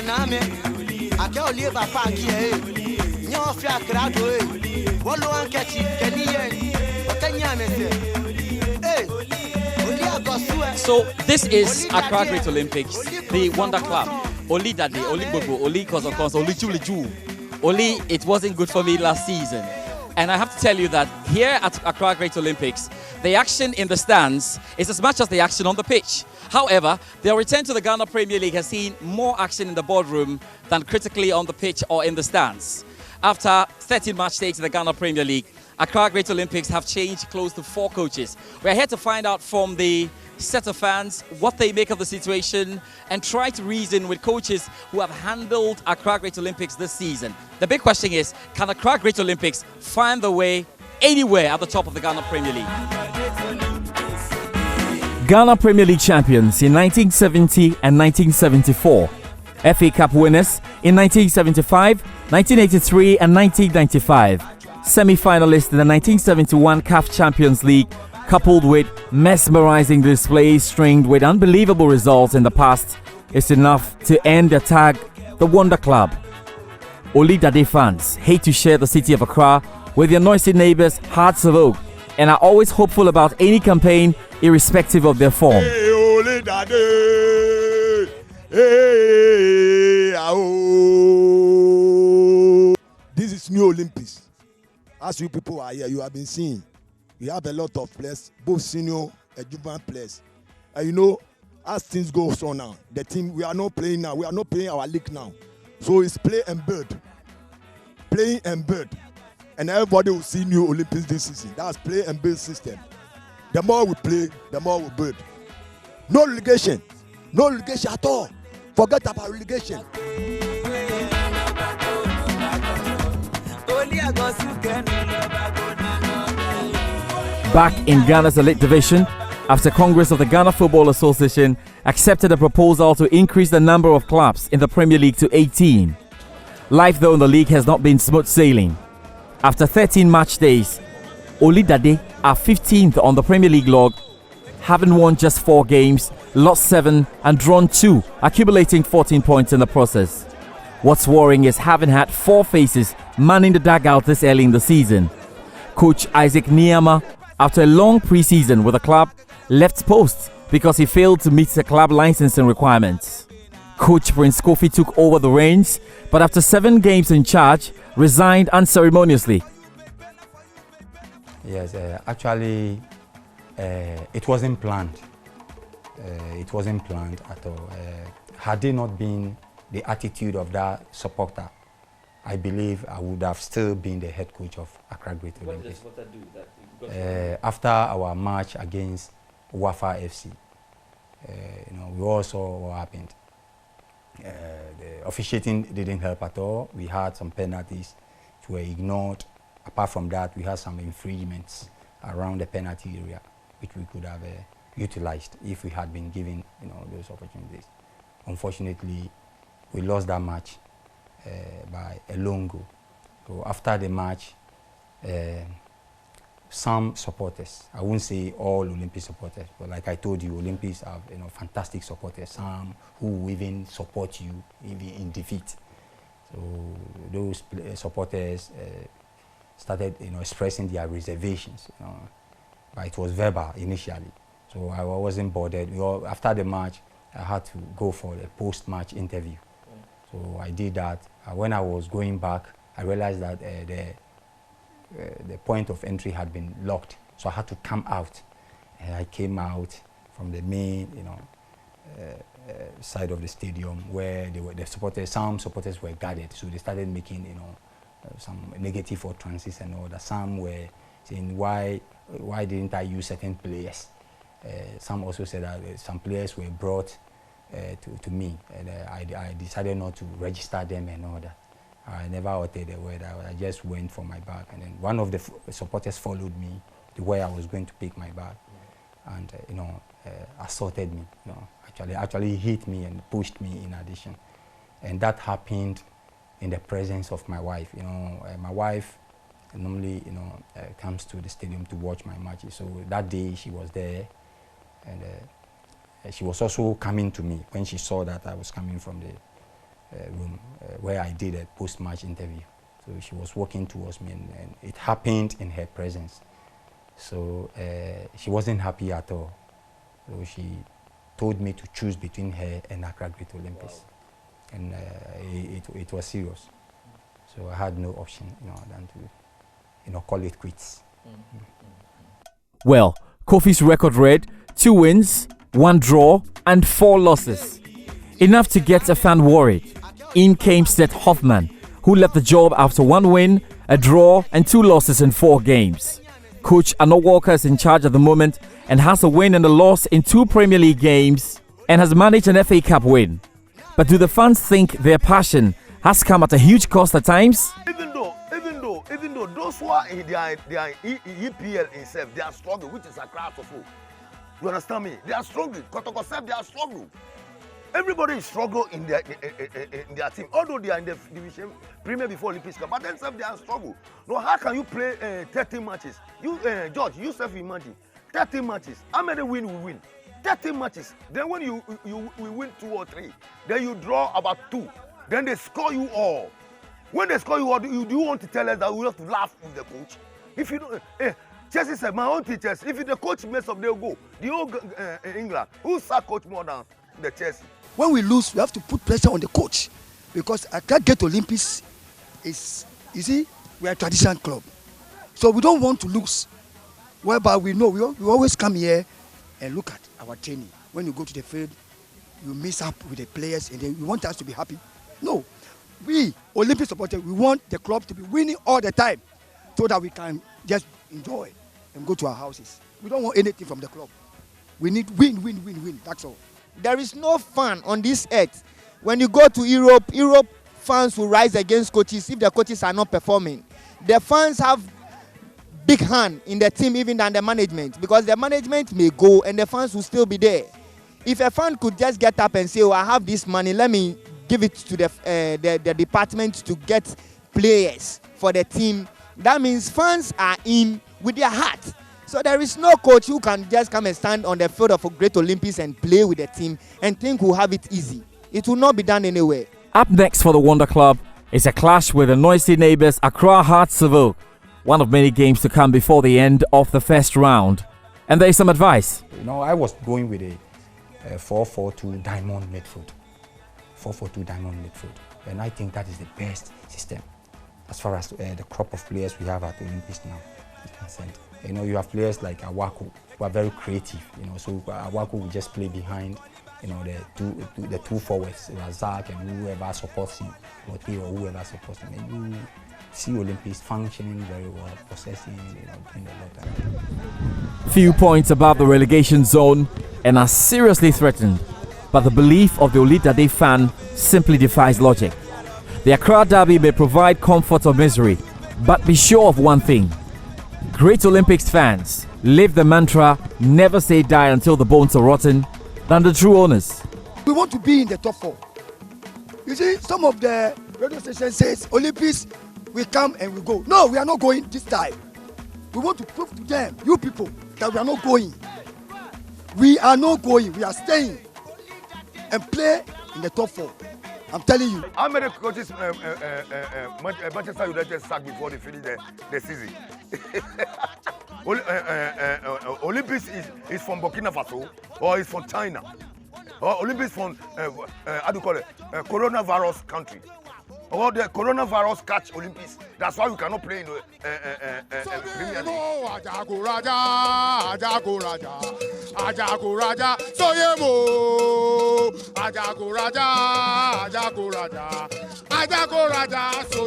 So this is Accra Great Olympics, the Wonder Club. Oli Dade, Oli Bobo, Oli Kozokos, Oli Juliju. Oli, it wasn't good for me last season. And I have to tell you that here at Accra Great Olympics, the action in the stands is as much as the action on the pitch. However, their return to the Ghana Premier League has seen more action in the boardroom than critically on the pitch or in the stands. After 13 match days in the Ghana Premier League, Accra Great Olympics have changed close to 4 coaches. We're here to find out from the set of fans what they make of the situation and try to reason with coaches who have handled Accra Great Olympics this season. The big question is, can Accra Great Olympics find the way anywhere at the top of the Ghana Premier League? Ghana Premier League champions in 1970 and 1974. FA Cup winners in 1975, 1983 and 1995. Semi-finalists in the 1971 CAF Champions League, coupled with mesmerizing displays stringed with unbelievable results in the past, is enough to end the tag the Wonder Club. Oli Dade fans hate to share the city of Accra with their noisy neighbors Hearts of Oak and are always hopeful about any campaign irrespective of their form. Hey, Oli Dade. Hey, oh. This is New Olympics. As you people are here, you have been seeing, we have a lot of players, both senior and juvenile players. And you know, as things go on now, the team, we are not playing now. We are not playing our league now. So it's play and bird. Playing and bird. And everybody will see New Olympics this season. That's play and bird system. The more we play, the more we bird. No relegation. No relegation at all. Forget about relegation. Back in Ghana's elite division, after Congress of the Ghana Football Association accepted a proposal to increase the number of clubs in the Premier League to 18. Life though in the league has not been smooth sailing. After 13 match days, Oli Dade are 15th on the Premier League log, having won just 4 games, lost 7 and drawn 2, accumulating 14 points in the process. What's worrying is having had 4 faces manning the dugout this early in the season. Coach Isaac Niama, after a long pre-season with the club, left post because he failed to meet the club licensing requirements. Coach Prince Kofi took over the reins, but after 7 games in charge, resigned unceremoniously. Yes, actually, it wasn't planned. It wasn't planned at all. Had it not been the attitude of that supporter, I believe I would have still been the head coach of Accra Great Olympics. What does that do? After our match against Wafa FC, we all saw what happened. The officiating didn't help at all. We had some penalties which were ignored. Apart from that, we had some infringements around the penalty area which we could have utilized if we had been given those opportunities. Unfortunately, we lost that match by a long goal. So after the match, some supporters, I won't say all Olympic supporters, but like I told you, Olympics have fantastic supporters, some who even support you even in defeat. So those supporters started expressing their reservations, but it was verbal initially. So I wasn't bothered. After the match, I had to go for a post-match interview. So I did that. When I was going back, I realized that the point of entry had been locked. So I had to come out. And I came out from the main, side of the stadium where some supporters were gathered. So they started making, some negative utterances and all that. Some were saying, why didn't I use certain players? Some also said that some players were brought to me, and I decided not to register them and all that. I never uttered a word. I just went for my bag, and then one of the supporters followed me to where I was going to pick my bag, and assaulted me. Actually hit me and pushed me in addition, and that happened in the presence of my wife. My wife normally comes to the stadium to watch my matches. So that day she was there, and she was also coming to me when she saw that I was coming from room where I did a post-match interview. So she was walking towards me, and it happened in her presence. So she wasn't happy at all. So she told me to choose between her and Accra Great Olympics, and it was serious. So I had no option, than to, call it quits. Well, Kofi's record read 2 wins, 1 draw, and 4 losses. Enough to get a fan worried. In came Seth Hoffman, who left the job after 1 win, a draw, and 2 losses in 4 games. Coach Arno Walker is in charge at the moment and has a win and a loss in 2 Premier League games and has managed an FA Cup win. But do the fans think their passion has come at a huge cost at times? Even though those who are in EPL itself, they are struggling, which is a crowd of food. You understand me? They are struggling. Kotoko self, they are struggling. Everybody is struggling in their team. Although they are in the division premier before Olympics Cup, but themselves they are struggling. No, how can you play 13 matches? You, George, you self imagine 13 matches. How many win we win? 13 matches. Then when you win 2 or 3, then you draw about 2. Then they score you all. When they score you all, do you want to tell us that we have to laugh with the coach? If you don't, Chelsea said, my own teachers, if the coach mess up, they'll go. The whole England, who sack coach more than the Chelsea? When we lose, we have to put pressure on the coach, because Accra Great Olympics is, you see, we are a traditional club. So we don't want to lose. Whereby we know we always come here and look at our training. When you go to the field, you mess up with the players and then you want us to be happy. No, we Olympic supporters, we want the club to be winning all the time so that we can just enjoy and go to our houses. We don't want anything from the club. We need win, that's all. There is no fan on this earth. When you go to Europe fans will rise against coaches if the coaches are not performing. The fans have big hand in the team even than the management, because the management may go and the fans will still be there. If a fan could just get up and say, oh, I have this money, let me give it to the department to get players for the team, that means fans are in with their heart. So there is no coach who can just come and stand on the field of a Great Olympics and play with the team and think we'll have it easy. It will not be done anywhere. Up next for the Wonder Club is a clash with the noisy neighbours Accra Hearts of Oak. One of many games to come before the end of the first round. And there is some advice. I was going with a 4-4-2 diamond midfield. 4-4-2 diamond midfield. And I think that is the best system as far as the crop of players we have at the Olympics now is concerned. You have players like Awako who are very creative. So Awako will just play behind, the two forwards, Razak and whoever supports him, or whoever supports him. And you see Olympics functioning very well, possessing, doing a lot. Few points above the relegation zone and are seriously threatened. But the belief of the Olydade fan simply defies logic. The Accra Derby may provide comfort or misery, but be sure of one thing. Great Olympics fans live the mantra, never say die until the bones are rotten, than the true owners. We want to be in the top 4. You see, some of the radio stations says, Olympics, we come and we go. No, we are not going this time. We want to prove to them, you people, that we are not going. We are not going, we are staying and play in the top 4. I'm telling you. How many coaches Manchester United sacked before they finish the season? Olympics is from Burkina Faso or is from China. Or Olympics from, how do you call it, coronavirus country. Or the coronavirus catch Olympics. That's why we cannot play in the Premier League. Ajago Raja, Soyemo. Ajago Raja, so